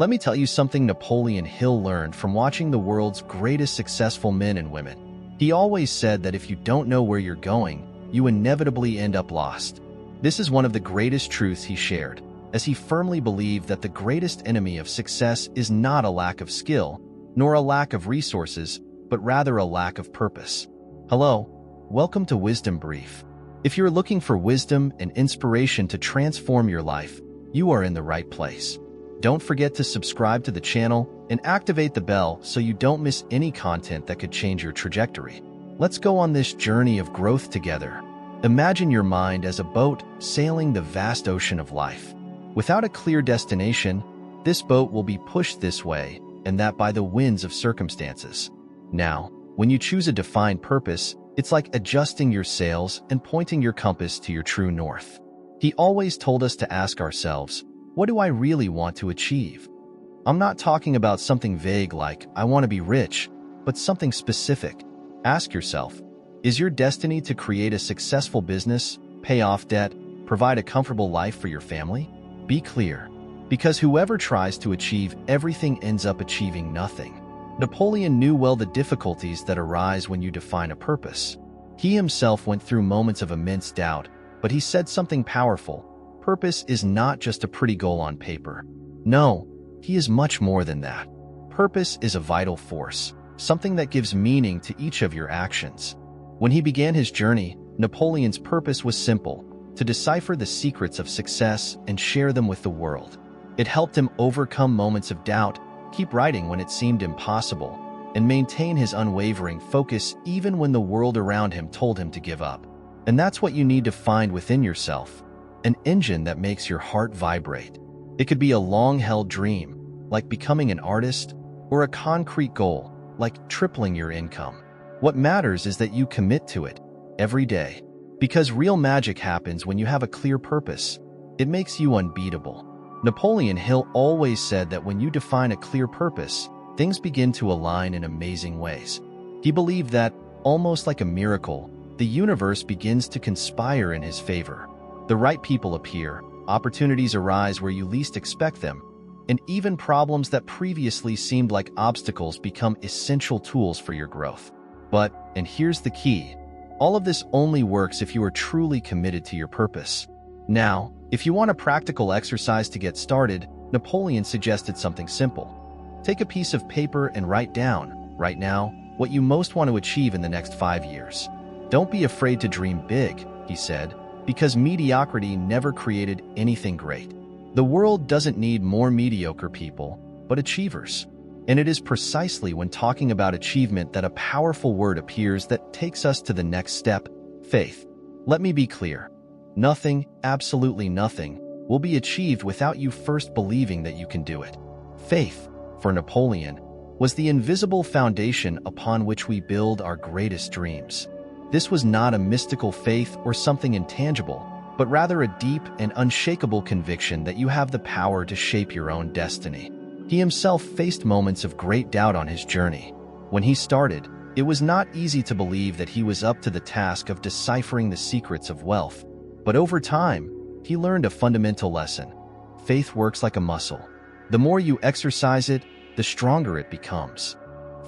Let me tell you something Napoleon Hill learned from watching the world's greatest successful men and women. He always said that if you don't know where you're going, you inevitably end up lost. This is one of the greatest truths he shared, as he firmly believed that the greatest enemy of success is not a lack of skill, nor a lack of resources, but rather a lack of purpose. Hello, welcome to Wisdom Brief. If you're looking for wisdom and inspiration to transform your life, you are in the right place. Don't forget to subscribe to the channel and activate the bell so you don't miss any content that could change your trajectory. Let's go on this journey of growth together. Imagine your mind as a boat sailing the vast ocean of life. Without a clear destination, this boat will be pushed this way and that by the winds of circumstances. Now, when you choose a defined purpose, it's like adjusting your sails and pointing your compass to your true north. He always told us to ask ourselves, what do I really want to achieve? I'm not talking about something vague like, I want to be rich, but something specific. Ask yourself, is your destiny to create a successful business, pay off debt, provide a comfortable life for your family? Be clear, because whoever tries to achieve everything ends up achieving nothing. Napoleon knew well the difficulties that arise when you define a purpose. He himself went through moments of immense doubt, but he said something powerful. Purpose is not just a pretty goal on paper. No, he is much more than that. Purpose is a vital force, something that gives meaning to each of your actions. When he began his journey, Napoleon's purpose was simple: to decipher the secrets of success and share them with the world. It helped him overcome moments of doubt, keep writing when it seemed impossible, and maintain his unwavering focus even when the world around him told him to give up. And that's what you need to find within yourself. An engine that makes your heart vibrate. It could be a long-held dream, like becoming an artist, or a concrete goal, like tripling your income. What matters is that you commit to it every day. Because real magic happens when you have a clear purpose. It makes you unbeatable. Napoleon Hill always said that when you define a clear purpose, things begin to align in amazing ways. He believed that, almost like a miracle, the universe begins to conspire in his favor. The right people appear, opportunities arise where you least expect them, and even problems that previously seemed like obstacles become essential tools for your growth. But, and here's the key, all of this only works if you are truly committed to your purpose. Now, if you want a practical exercise to get started, Napoleon suggested something simple. Take a piece of paper and write down, right now, what you most want to achieve in the next 5 years. Don't be afraid to dream big, he said, because mediocrity never created anything great. The world doesn't need more mediocre people, but achievers. And it is precisely when talking about achievement that a powerful word appears that takes us to the next step: faith. Let me be clear. Nothing, absolutely nothing, will be achieved without you first believing that you can do it. Faith, for Napoleon, was the invisible foundation upon which we build our greatest dreams. This was not a mystical faith or something intangible, but rather a deep and unshakable conviction that you have the power to shape your own destiny. He himself faced moments of great doubt on his journey. When he started, it was not easy to believe that he was up to the task of deciphering the secrets of wealth. But over time, he learned a fundamental lesson. Faith works like a muscle. The more you exercise it, the stronger it becomes.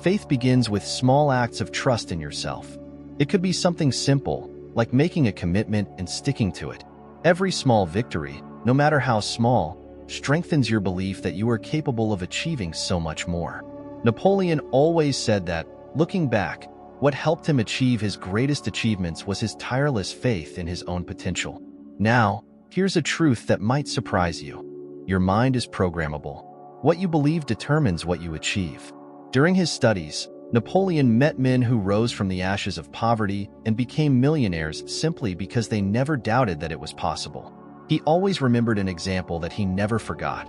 Faith begins with small acts of trust in yourself. It could be something simple, like making a commitment and sticking to it. Every small victory, no matter how small, strengthens your belief that you are capable of achieving so much more. Napoleon always said that, looking back, what helped him achieve his greatest achievements was his tireless faith in his own potential. Now, here's a truth that might surprise you. Your mind is programmable. What you believe determines what you achieve. During his studies, Napoleon met men who rose from the ashes of poverty and became millionaires simply because they never doubted that it was possible. He always remembered an example that he never forgot,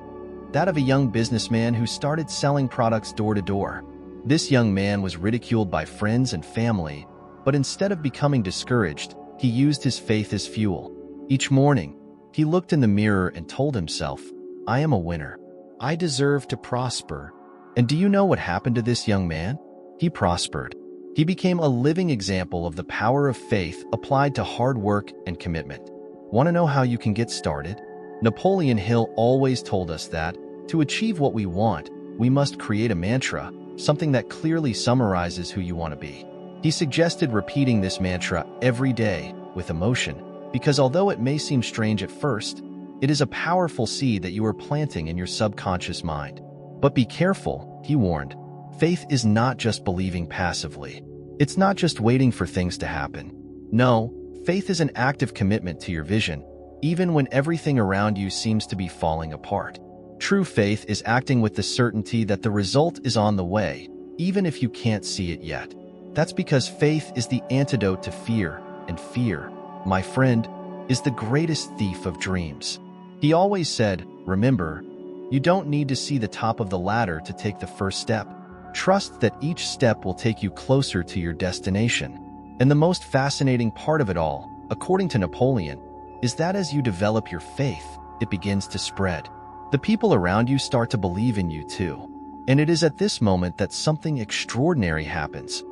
that of a young businessman who started selling products door to door. This young man was ridiculed by friends and family, but instead of becoming discouraged, he used his faith as fuel. Each morning, he looked in the mirror and told himself, "I am a winner. I deserve to prosper." And do you know what happened to this young man? He prospered. He became a living example of the power of faith applied to hard work and commitment. Want to know how you can get started? Napoleon Hill always told us that, To achieve what we want, we must create a mantra, something that clearly summarizes who you want to be. He suggested repeating this mantra every day with emotion, because although it may seem strange at first, it is a powerful seed that you are planting in your subconscious mind. But be careful, he warned. Faith is not just believing passively. It's not just waiting for things to happen. No, faith is an active commitment to your vision, even when everything around you seems to be falling apart. True faith is acting with the certainty that the result is on the way, even if you can't see it yet. That's because faith is the antidote to fear, and fear, my friend, is the greatest thief of dreams. He always said, remember, you don't need to see the top of the ladder to take the first step. Trust that each step will take you closer to your destination. And the most fascinating part of it all, according to Napoleon, is that as you develop your faith, it begins to spread. The people around you start to believe in you too. And it is at this moment that something extraordinary happens.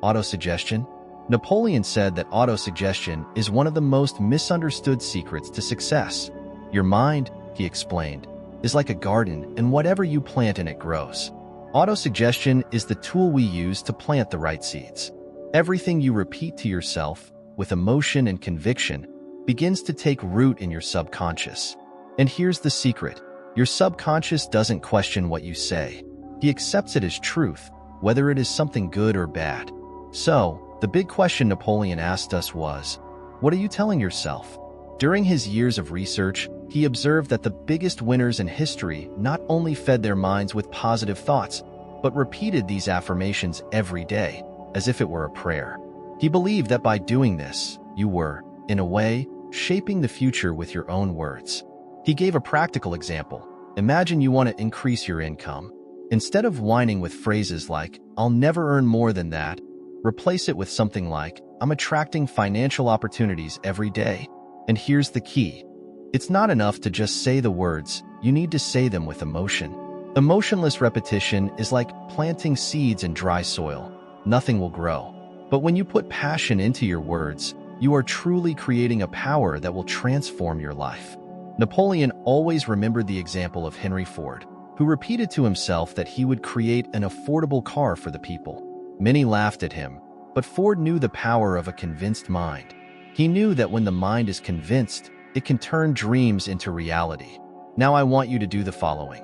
Autosuggestion. Napoleon said that autosuggestion is one of the most misunderstood secrets to success. Your mind, he explained, is like a garden, and whatever you plant in it grows. Autosuggestion is the tool we use to plant the right seeds. Everything you repeat to yourself, with emotion and conviction, begins to take root in your subconscious. And here's the secret. Your subconscious doesn't question what you say. He accepts it as truth, whether it is something good or bad. So, the big question Napoleon asked us was, what are you telling yourself? During his years of research, he observed that the biggest winners in history not only fed their minds with positive thoughts, but repeated these affirmations every day, as if it were a prayer. He believed that by doing this, you were, in a way, shaping the future with your own words. He gave a practical example. Imagine you want to increase your income. Instead of whining with phrases like, I'll never earn more than that, replace it with something like, I'm attracting financial opportunities every day. And here's the key. It's not enough to just say the words, you need to say them with emotion. Emotionless repetition is like planting seeds in dry soil. Nothing will grow. But when you put passion into your words, you are truly creating a power that will transform your life. Napoleon always remembered the example of Henry Ford, who repeated to himself that he would create an affordable car for the people. Many laughed at him, but Ford knew the power of a convinced mind. He knew that when the mind is convinced, it can turn dreams into reality. Now I want you to do the following.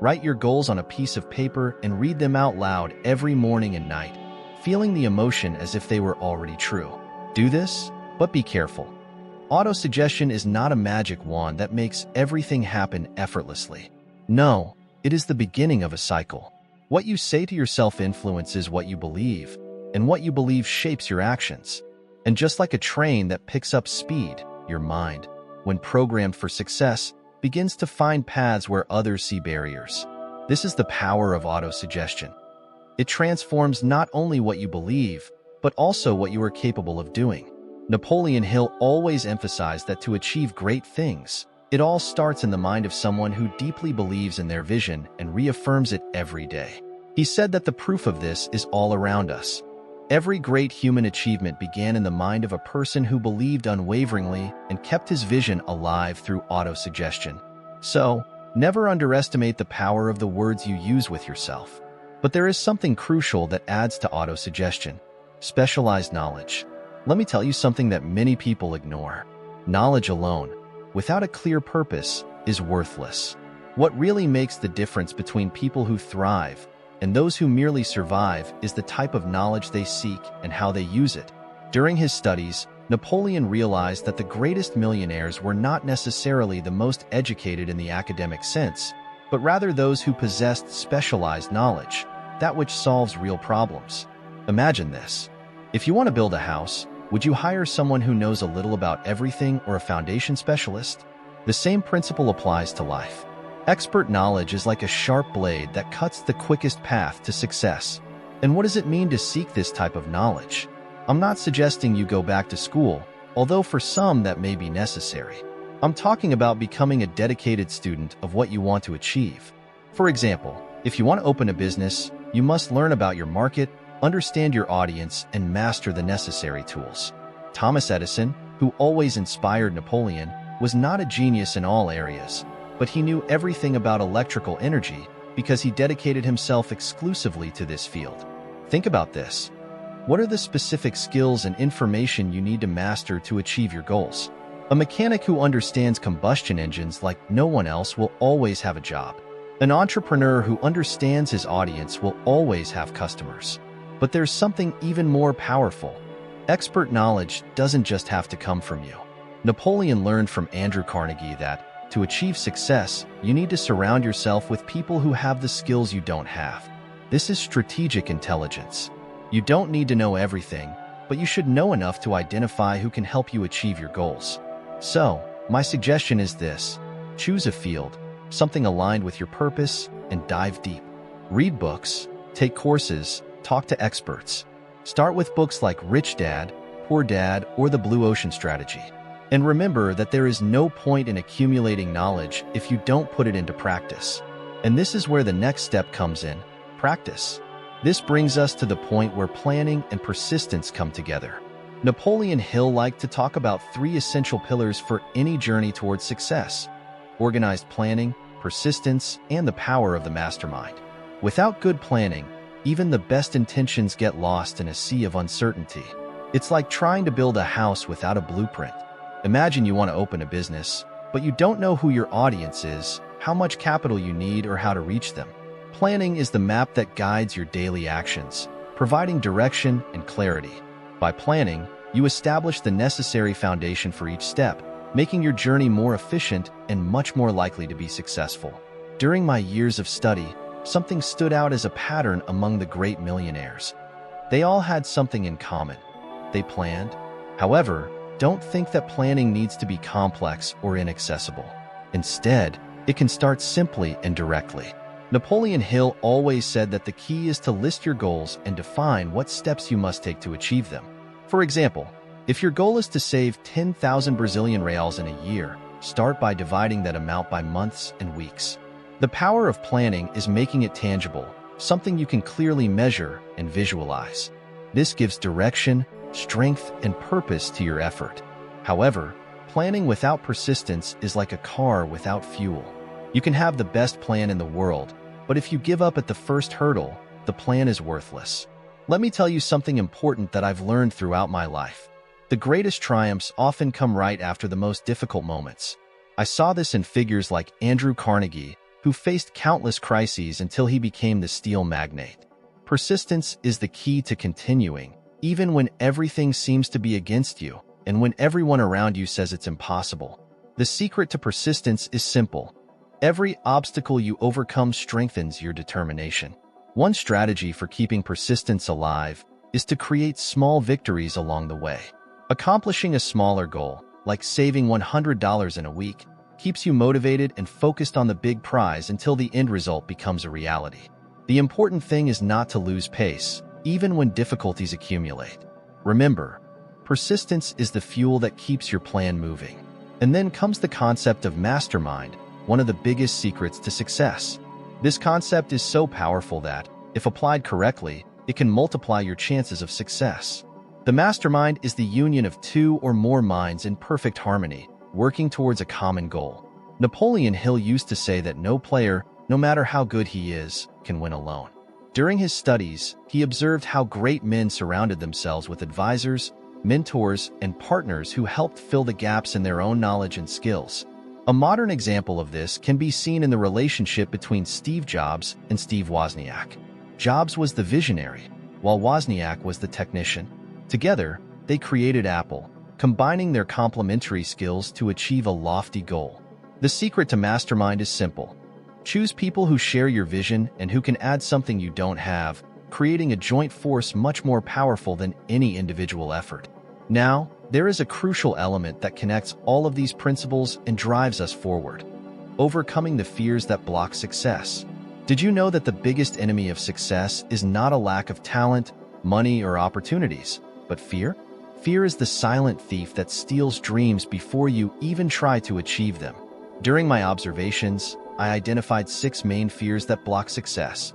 Write your goals on a piece of paper and read them out loud every morning and night, feeling the emotion as if they were already true. Do this, but be careful. Autosuggestion is not a magic wand that makes everything happen effortlessly. No, it is the beginning of a cycle. What you say to yourself influences what you believe, and what you believe shapes your actions. And just like a train that picks up speed, your mind, when programmed for success, begins to find paths where others see barriers. This is the power of autosuggestion. It transforms not only what you believe, but also what you are capable of doing. Napoleon Hill always emphasized that to achieve great things, it all starts in the mind of someone who deeply believes in their vision and reaffirms it every day. He said that the proof of this is all around us. Every great human achievement began in the mind of a person who believed unwaveringly and kept his vision alive through autosuggestion. So, never underestimate the power of the words you use with yourself. But there is something crucial that adds to autosuggestion: specialized knowledge. Let me tell you something that many people ignore. Knowledge alone, without a clear purpose, is worthless. What really makes the difference between people who thrive and those who merely survive is the type of knowledge they seek and how they use it. During his studies, Napoleon realized that the greatest millionaires were not necessarily the most educated in the academic sense, but rather those who possessed specialized knowledge, that which solves real problems. Imagine this. If you want to build a house, would you hire someone who knows a little about everything or a foundation specialist? The same principle applies to life. Expert knowledge is like a sharp blade that cuts the quickest path to success. And what does it mean to seek this type of knowledge? I'm not suggesting you go back to school, although for some that may be necessary. I'm talking about becoming a dedicated student of what you want to achieve. For example, if you want to open a business, you must learn about your market, understand your audience, and master the necessary tools. Thomas Edison, who always inspired Napoleon, was not a genius in all areas. but he knew everything about electrical energy because he dedicated himself exclusively to this field. Think about this. What are the specific skills and information you need to master to achieve your goals? A mechanic who understands combustion engines like no one else will always have a job. An entrepreneur who understands his audience will always have customers. But there's something even more powerful. Expert knowledge doesn't just have to come from you. Napoleon learned from Andrew Carnegie that to achieve success, you need to surround yourself with people who have the skills you don't have. This is strategic intelligence. You don't need to know everything, but you should know enough to identify who can help you achieve your goals. So, my suggestion is this: choose a field, something aligned with your purpose, and dive deep. Read books, take courses, talk to experts. Start with books like Rich Dad, Poor Dad, or The Blue Ocean Strategy. And remember that there is no point in accumulating knowledge if you don't put it into practice. And this is where the next step comes in: practice. This brings us to the point where planning and persistence come together. Napoleon Hill liked to talk about 3 essential pillars for any journey towards success: organized planning, persistence, and the power of the mastermind. Without good planning, even the best intentions get lost in a sea of uncertainty. It's like trying to build a house without a blueprint. Imagine you want to open a business, but you don't know who your audience is, how much capital you need, or how to reach them. Planning is the map that guides your daily actions, providing direction and clarity. By planning, you establish the necessary foundation for each step, making your journey more efficient and much more likely to be successful. During my years of study, something stood out as a pattern among the great millionaires. They all had something in common. They planned. However, don't think that planning needs to be complex or inaccessible. Instead, it can start simply and directly. Napoleon Hill always said that the key is to list your goals and define what steps you must take to achieve them. For example, if your goal is to save 10,000 Brazilian reals in a year, start by dividing that amount by months and weeks. The power of planning is making it tangible, something you can clearly measure and visualize. This gives direction, strength, and purpose to your effort. However, planning without persistence is like a car without fuel. You can have the best plan in the world, but if you give up at the first hurdle, the plan is worthless. Let me tell you something important that I've learned throughout my life. The greatest triumphs often come right after the most difficult moments. I saw this in figures like Andrew Carnegie, who faced countless crises until he became the steel magnate. Persistence is the key to continuing, even when everything seems to be against you, and when everyone around you says it's impossible. The secret to persistence is simple. Every obstacle you overcome strengthens your determination. One strategy for keeping persistence alive is to create small victories along the way. Accomplishing a smaller goal, like saving $100 in a week, keeps you motivated and focused on the big prize until the end result becomes a reality. The important thing is not to lose pace, even when difficulties accumulate. Remember, persistence is the fuel that keeps your plan moving. And then comes the concept of mastermind, one of the biggest secrets to success. This concept is so powerful that, if applied correctly, it can multiply your chances of success. The mastermind is the union of 2 or more minds in perfect harmony, working towards a common goal. Napoleon Hill used to say that no player, no matter how good he is, can win alone. During his studies, he observed how great men surrounded themselves with advisors, mentors, and partners who helped fill the gaps in their own knowledge and skills. A modern example of this can be seen in the relationship between Steve Jobs and Steve Wozniak. Jobs was the visionary, while Wozniak was the technician. Together, they created Apple, combining their complementary skills to achieve a lofty goal. The secret to mastermind is simple. Choose people who share your vision and who can add something you don't have, creating a joint force much more powerful than any individual effort. Now, there is a crucial element that connects all of these principles and drives us forward: overcoming the fears that block success. Did you know that the biggest enemy of success is not a lack of talent, money, or opportunities, but fear? Fear is the silent thief that steals dreams before you even try to achieve them. During my observations, I identified 6 main fears that block success: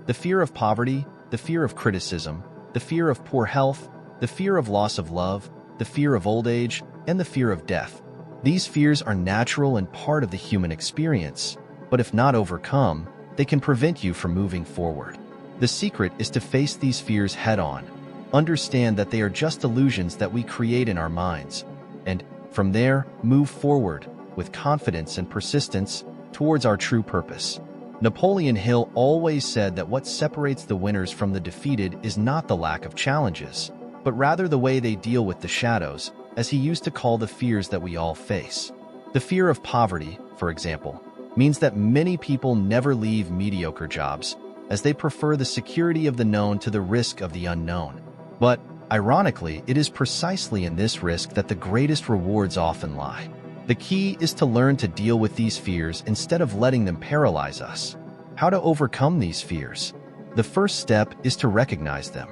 the fear of poverty, the fear of criticism, the fear of poor health, the fear of loss of love, the fear of old age, and the fear of death. These fears are natural and part of the human experience, but if not overcome, they can prevent you from moving forward. The secret is to face these fears head-on. Understand that they are just illusions that we create in our minds, and from there, move forward with confidence and persistence towards our true purpose. Napoleon Hill always said that what separates the winners from the defeated is not the lack of challenges, but rather the way they deal with the shadows, as he used to call the fears that we all face. The fear of poverty, for example, means that many people never leave mediocre jobs, as they prefer the security of the known to the risk of the unknown. But, ironically, it is precisely in this risk that the greatest rewards often lie. The key is to learn to deal with these fears instead of letting them paralyze us. How to overcome these fears? The first step is to recognize them.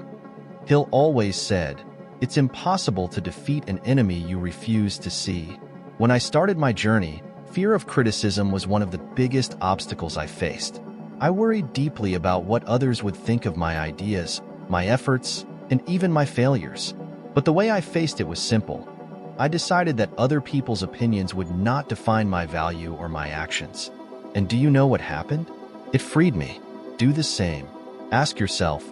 Hill always said, "It's impossible to defeat an enemy you refuse to see." When I started my journey, fear of criticism was one of the biggest obstacles I faced. I worried deeply about what others would think of my ideas, my efforts, and even my failures. But the way I faced it was simple. I decided that other people's opinions would not define my value or my actions. And do you know what happened? It freed me. Do the same. Ask yourself,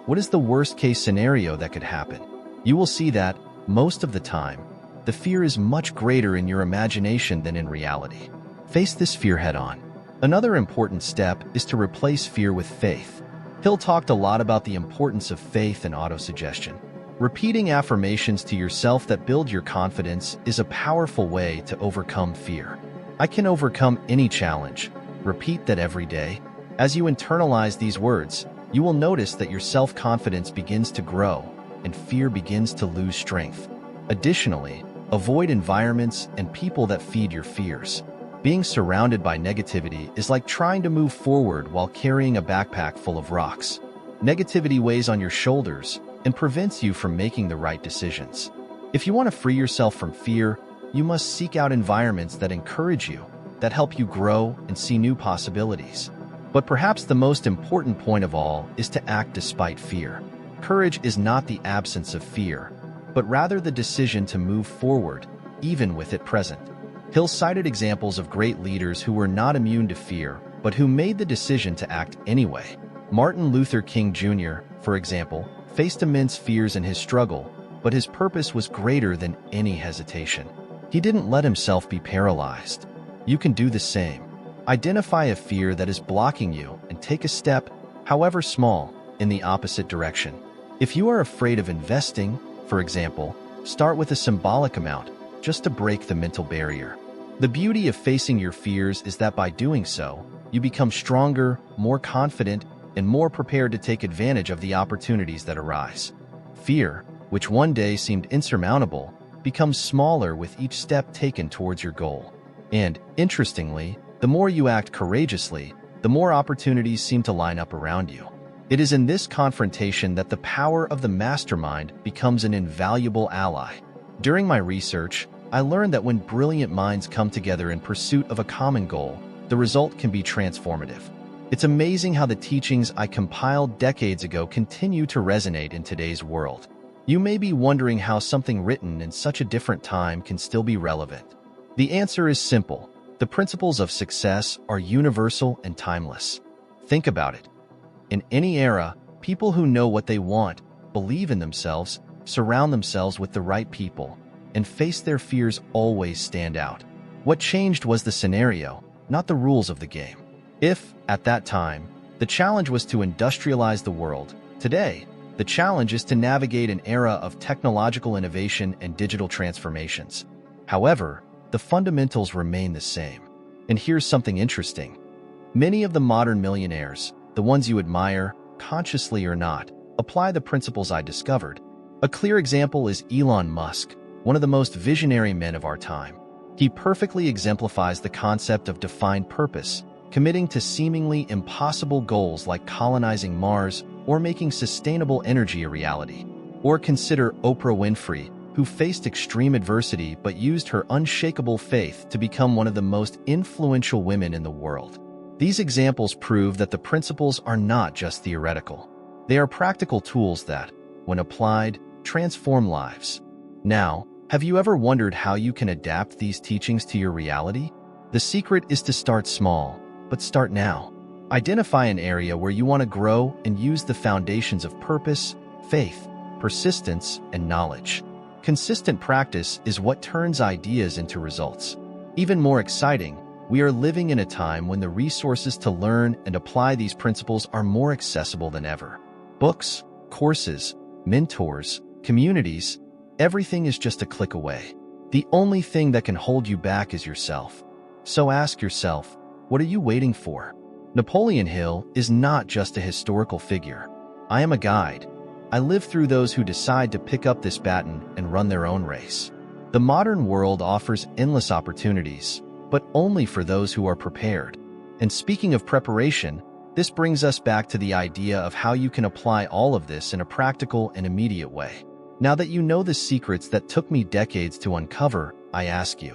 what is the worst-case scenario that could happen? You will see that, most of the time, the fear is much greater in your imagination than in reality. Face this fear head-on. Another important step is to replace fear with faith. Hill talked a lot about the importance of faith and autosuggestion. Repeating affirmations to yourself that build your confidence is a powerful way to overcome fear. I can overcome any challenge. Repeat that every day. As you internalize these words, you will notice that your self-confidence begins to grow and fear begins to lose strength. Additionally, avoid environments and people that feed your fears. Being surrounded by negativity is like trying to move forward while carrying a backpack full of rocks. Negativity weighs on your shoulders and prevents you from making the right decisions. If you want to free yourself from fear, you must seek out environments that encourage you, that help you grow and see new possibilities. But perhaps the most important point of all is to act despite fear. Courage is not the absence of fear, but rather the decision to move forward, even with it present. Hill cited examples of great leaders who were not immune to fear, but who made the decision to act anyway. Martin Luther King Jr., for example, faced immense fears in his struggle, but his purpose was greater than any hesitation. He didn't let himself be paralyzed. You can do the same. Identify a fear that is blocking you and take a step, however small, in the opposite direction. If you are afraid of investing, for example, start with a symbolic amount, just to break the mental barrier. The beauty of facing your fears is that by doing so, you become stronger, more confident, and more prepared to take advantage of the opportunities that arise. Fear, which one day seemed insurmountable, becomes smaller with each step taken towards your goal. And, interestingly, the more you act courageously, the more opportunities seem to line up around you. It is in this confrontation that the power of the mastermind becomes an invaluable ally. During my research, I learned that when brilliant minds come together in pursuit of a common goal, the result can be transformative. It's amazing how the teachings I compiled decades ago continue to resonate in today's world. You may be wondering how something written in such a different time can still be relevant. The answer is simple. The principles of success are universal and timeless. Think about it. In any era, people who know what they want, believe in themselves, surround themselves with the right people, and face their fears always stand out. What changed was the scenario, not the rules of the game. If, at that time, the challenge was to industrialize the world, today, the challenge is to navigate an era of technological innovation and digital transformations. However, the fundamentals remain the same. And here's something interesting. Many of the modern millionaires, the ones you admire, consciously or not, apply the principles I discovered. A clear example is Elon Musk, one of the most visionary men of our time. He perfectly exemplifies the concept of defined purpose, committing to seemingly impossible goals like colonizing Mars or making sustainable energy a reality. Or consider Oprah Winfrey, who faced extreme adversity but used her unshakable faith to become one of the most influential women in the world. These examples prove that the principles are not just theoretical. They are practical tools that, when applied, transform lives. Now, Have you ever wondered how you can adapt these teachings to your reality? The secret is to start small, but start now. Identify an area where you want to grow and use the foundations of purpose, faith, persistence, and knowledge. Consistent practice is what turns ideas into results. Even more exciting, we are living in a time when the resources to learn and apply these principles are more accessible than ever. Books, courses, mentors, communities, everything is just a click away. The only thing that can hold you back is yourself. So ask yourself, what are you waiting for? Napoleon Hill is not just a historical figure. I am a guide. I live through those who decide to pick up this baton and run their own race. The modern world offers endless opportunities, but only for those who are prepared. And speaking of preparation, this brings us back to the idea of how you can apply all of this in a practical and immediate way. Now that you know the secrets that took me decades to uncover, I ask you,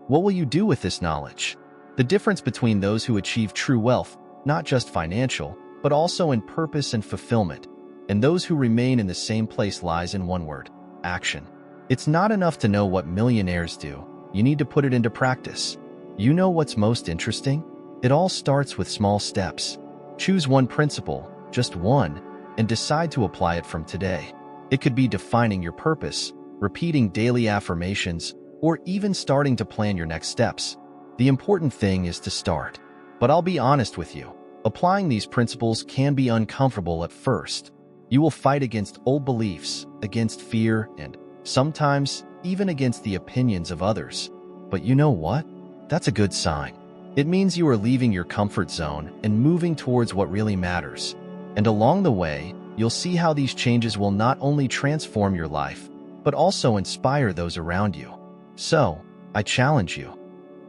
what will you do with this knowledge? The difference between those who achieve true wealth, not just financial, but also in purpose and fulfillment, and those who remain in the same place lies in one word: action. It's not enough to know what millionaires do. You need to put it into practice. You know what's most interesting? It all starts with small steps. Choose one principle, just one, and decide to apply it from today. It could be defining your purpose, repeating daily affirmations, or even starting to plan your next steps. The important thing is to start. But I'll be honest with you, applying these principles can be uncomfortable at first. You will fight against old beliefs, against fear, and sometimes even against the opinions of others. But you know what? That's a good sign. It means you are leaving your comfort zone and moving towards what really matters. And along the way, you'll see how these changes will not only transform your life, but also inspire those around you. So, I challenge you.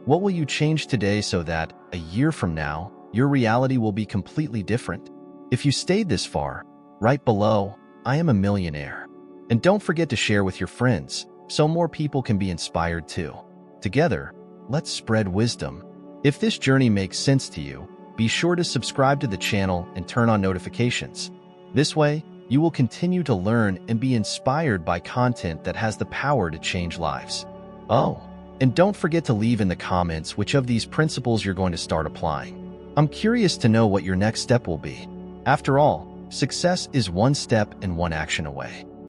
What will you change today so that, a year from now, your reality will be completely different? If you stayed this far, right below, I am a millionaire. And don't forget to share with your friends, so more people can be inspired too. Together, let's spread wisdom. If this journey makes sense to you, be sure to subscribe to the channel and turn on notifications. This way, you will continue to learn and be inspired by content that has the power to change lives. Oh, and don't forget to leave in the comments which of these principles you're going to start applying. I'm curious to know what your next step will be. After all, success is one step and one action away.